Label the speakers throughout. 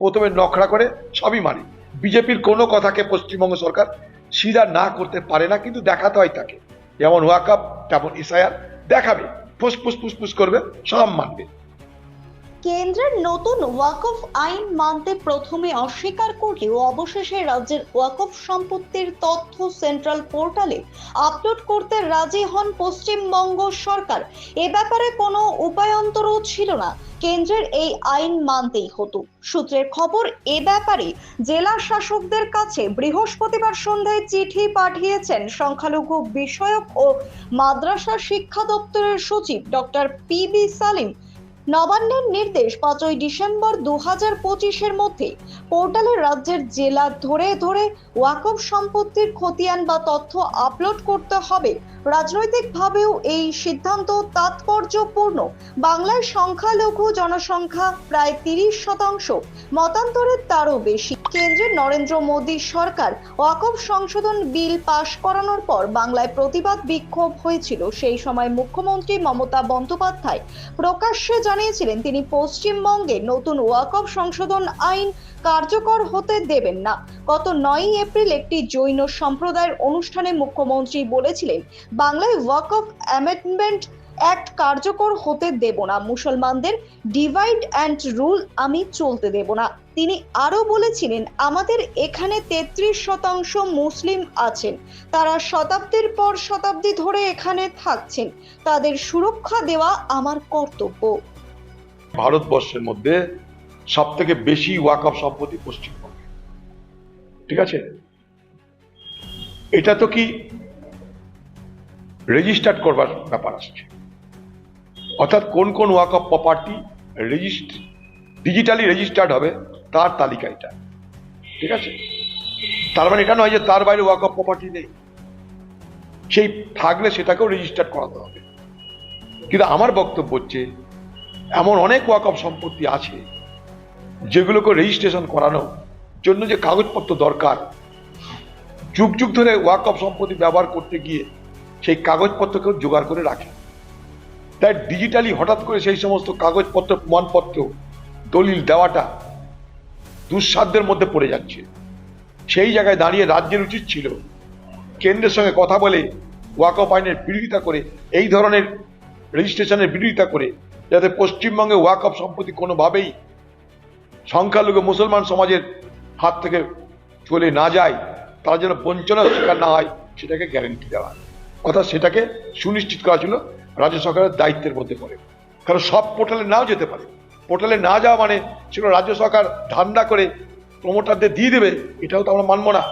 Speaker 1: প্রথমে নখরা করে সবই মানে। বিজেপির কোনো কথাকে পশ্চিমবঙ্গ সরকার সিধা না করতে পারে না, কিন্তু দেখাতে হয় তাকে। যেমন ওয়াকআপ তেমন ইসআইআর দেখাবে, ফুসফুস ফুসফুস করবে, সব মানবে।
Speaker 2: কেন্দ্রের নতুন ওয়াকফ আইন মানতে প্রথমে অস্বীকার করলেও অবশেষে রাজ্যের ওয়াকফ সম্পত্তির তথ্য সেন্ট্রাল পোর্টালে আপলোড করতে রাজি হন পশ্চিমবঙ্গ সরকার। এ ব্যাপারে কোনো উপায়ন্তরও ছিল না, কেন্দ্রের এই আইন মানতেই হতো। সূত্রের খবর, এ ব্যাপারে জেলা শাসকদের কাছে বৃহস্পতিবার সন্ধ্যায় চিঠি পাঠিয়েছেন সংখ্যালঘু বিষয়ক ও মাদ্রাসা শিক্ষা দপ্তরের সচিব ডক্টর PB সালিম। নবান্নের নির্দেশ 5ই ডিসেম্বর 2025-এর মধ্যে পোর্টালে রাজ্যের জেলা ধরে ধরে ওয়াকফ সম্পত্তির খতিয়ান বা তথ্য আপলোড করতে হবে। রাজনৈতিকভাবেও এই সিদ্ধান্ত তাৎপর্যপূর্ণ। বাংলায় সংখ্যালঘু জনসংখ্যা প্রায় 30%, মতান্তরের তারও বেশি। কেন্দ্রের নরেন্দ্র মোদী সরকার ওয়াকফ সংশোধন বিল পাশ করানোর পর বাংলায় প্রতিবাদ বিক্ষোভ হয়েছিল। সেই সময় মুখ্যমন্ত্রী মমতা বন্দ্যোপাধ্যায় প্রকাশ্যে জানিয়েছিলেন তিনি পশ্চিমবঙ্গে নতুন ওয়াকফ সংশোধন আইন কার্যকর হতে দেবেন না। গত 9ই এপ্রিল একটি জৈন সম্প্রদায়ের অনুষ্ঠানে মুখ্যমন্ত্রী বলেছিলেন, বাংলায় ওয়াকফ অ্যামেন্ডমেন্ট অ্যাক্ট কার্যকর হতে দেব না, মুসলমানদের ডিভাইড অ্যান্ড রুল আমি চলতে দেব না। তিনি আরো বলেছিলেন, আমাদের এখানে 33% মুসলিম আছেন, তারা শতাব্দীর পর শতাব্দী ধরে এখানে থাকছেন, তাদের সুরক্ষা দেওয়া আমার কর্তব্য।
Speaker 1: ভারতবর্ষের মধ্যে সব থেকে বেশি ওয়াকফ সম্পত্তি পশ্চিমবঙ্গে, ঠিক আছে? এটা তো কি রেজিস্টার্ড করবার ব্যাপার আসছে, অর্থাৎ কোন কোন ওয়াকফ প্রপার্টি ডিজিটালি রেজিস্টার্ড হবে তার তালিকা এটা, ঠিক আছে? তার মানে এটা নয় যে তার বাইরে ওয়াকফ প্রপার্টি নেই, সেই থাকলে সেটাকেও রেজিস্টার্ড করাতে হবে। কিন্তু আমার বক্তব্য হচ্ছে, এমন অনেক ওয়াকফ সম্পত্তি আছে যেগুলোকে রেজিস্ট্রেশন করানোর জন্য যে কাগজপত্র দরকার, যুগ যুগ ধরে ওয়াকফ সম্পত্তি ব্যবহার করতে গিয়ে সেই কাগজপত্রকেও জোগাড় করে রাখে। তাই ডিজিটালি হঠাৎ করে সেই সমস্ত কাগজপত্র, প্রমাণপত্র, দলিল দেওয়াটা দুঃসাধ্যের মধ্যে পড়ে যাচ্ছে। সেই জায়গায় দাঁড়িয়ে রাজ্যের উচিত ছিল কেন্দ্রের সঙ্গে কথা বলে ওয়াকফ আইনের বিরোধিতা করে, এই ধরনের রেজিস্ট্রেশনের বিরোধিতা করে, যাতে পশ্চিমবঙ্গে ওয়াকফ সম্পত্তি কোনোভাবেই সংখ্যালঘু মুসলমান সমাজের হাত থেকে চলে না যায়, তারা যেন বঞ্চনার শিকার না হয়, সেটাকে গ্যারেন্টি দেওয়া, অর্থাৎ সেটাকে সুনিশ্চিত করা ছিল রাজ্য সরকারের দায়িত্বের মধ্যে পড়ে। কারণ সব পোর্টালে নাও যেতে পারে, পোর্টালে না যাওয়া মানে সেগুলো রাজ্য সরকার ধান্দা করে প্রমোটারদের দিয়ে দেবে, এটাও তো আমরা মানব না।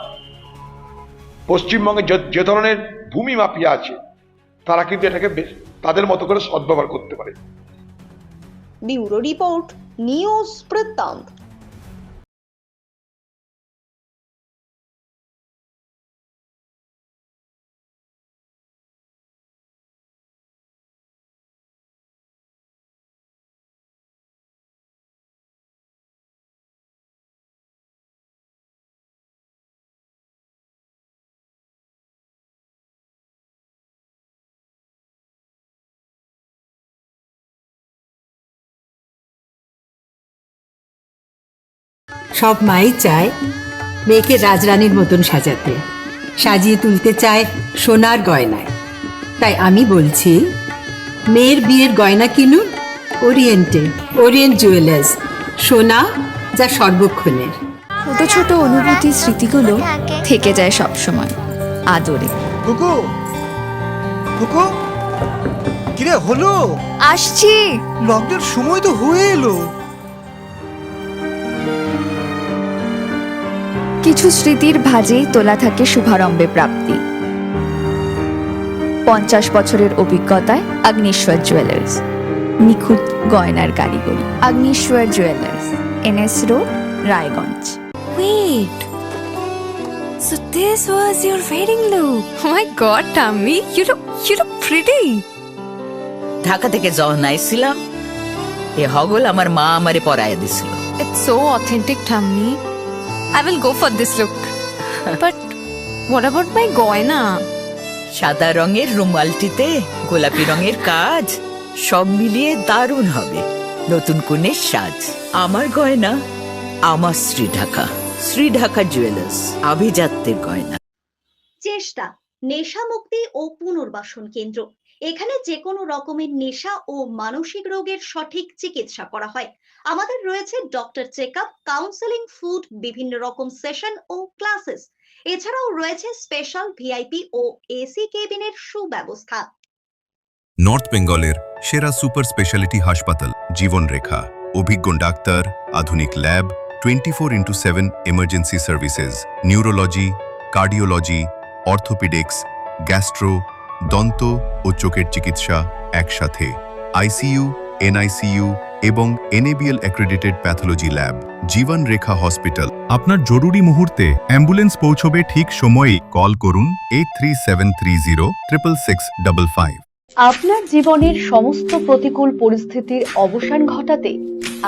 Speaker 1: পশ্চিমবঙ্গে যে ধরনের ভূমি মাফিয়া আছে, তারা কিন্তু এটাকে তাদের মতো করে সদ্ব্যবহার করতে পারে।
Speaker 2: ব্যুরো রিপোর্ট, নিউজ বৃত্তান্ত।
Speaker 3: সব মাই চায় মেয়েকে রাজরানীর মতন সাজাতে, সাজিয়ে তুলতে চায় সোনার গয়নায়। তাই আমি বলছি, মেয়ের বিয়ের গয়না কিনুন ওরিয়েন্ট জুয়েলার্স, সোনা যা সর্বক্ষণের।
Speaker 4: ছোট ছোট অনুভূতি, স্মৃতিগুলো থেকে যায় সব সময় আদরে।
Speaker 5: কুকু কুকু, কিরে হলো?
Speaker 4: আসছি।
Speaker 5: লকডাউন সময় তো হয়ে এলো।
Speaker 4: কিছু স্মৃতির ভাজেই তোলা থাকে শুভারম্ভে প্রাপ্তি। 50 বছরের অভিজ্ঞতায় আগ্নেশ্বর জুয়েলার্স, নিখুঁত গয়নার কারিগরি। Agneshwar jewellers, NS road, Raiganj.
Speaker 6: Wait, so this was your wedding look? Oh my god, Tammy, you look pretty.
Speaker 7: Dhaka থেকে যখন আইছিলাম, এ হগল আমার মা আমারে পরাইয়া দিছিল।
Speaker 6: It's so authentic, Tammy. I will go for this look. But what about my goina?
Speaker 7: সাদা রঙের রুমালটিতে গোলাপি রঙের কাজ, সব মিলিয়ে দারুণ হবে নতুন কনের সাজ। আমার গয়না আমার শ্রী ঢাকা জুয়েলার্স, আভিজাত্যের গয়না।
Speaker 2: চেষ্টা নেশা মুক্তি ও পুনর্বাসন কেন্দ্র। এখানে যে কোনো রকমের নেশা ও মানসিক রোগের সঠিক চিকিৎসা করা হয়। আমাদের রয়েছে ডক্টর চেকআপ, কাউন্সেলিং, ফুড, বিভিন্ন রকম সেশন ও ক্লাসেস। এছাড়াও রয়েছে স্পেশাল ভিআইপি ও এসি কেবিনের সুব্যবস্থা।
Speaker 8: নর্থ বেঙ্গলের সেরা সুপার স্পেশালিটি হাসপাতাল জীবনরেখা, অভিজ্ঞ ডাক্তার, আধুনিক lab, 24x7 emergency services, neurology, cardiology, orthopaedics, gastro, দন্ত ও চোখের চিকিৎসা একসাথে, আইসিইউ, এনআইসিইউ এবং NABL accredited pathology lab. জীবনরেখা hospital. আপনার জরুরি মুহূর্তে অ্যাম্বুলেন্স পৌঁছবে ঠিক সময়ে। কল করুন 8373066655।
Speaker 9: আপনার জীবনের সমস্ত প্রতিকূল পরিস্থিতির অবসান ঘটাতে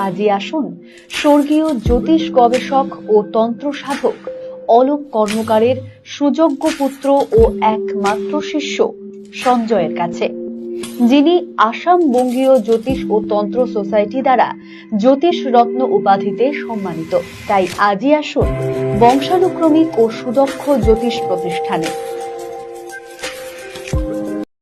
Speaker 9: আজই আসুন স্বর্গীয় জ্যোতিষ গবেষক ও তন্ত্র সাধক অলোক কর্মকারের সুযোগ্য পুত্র ও একমাত্র শিষ্য সঞ্জয়ের কাছে, যিনি আসাম বঙ্গীয় জ্যোতিষ ও তন্ত্র সোসাইটি দ্বারা জ্যোতিষ রত্ন উপাধিতে সম্মানিত। তাই আজই আসুন বংশানুক্রমিক ও সুদক্ষ জ্যোতিষ প্রতিষ্ঠানে।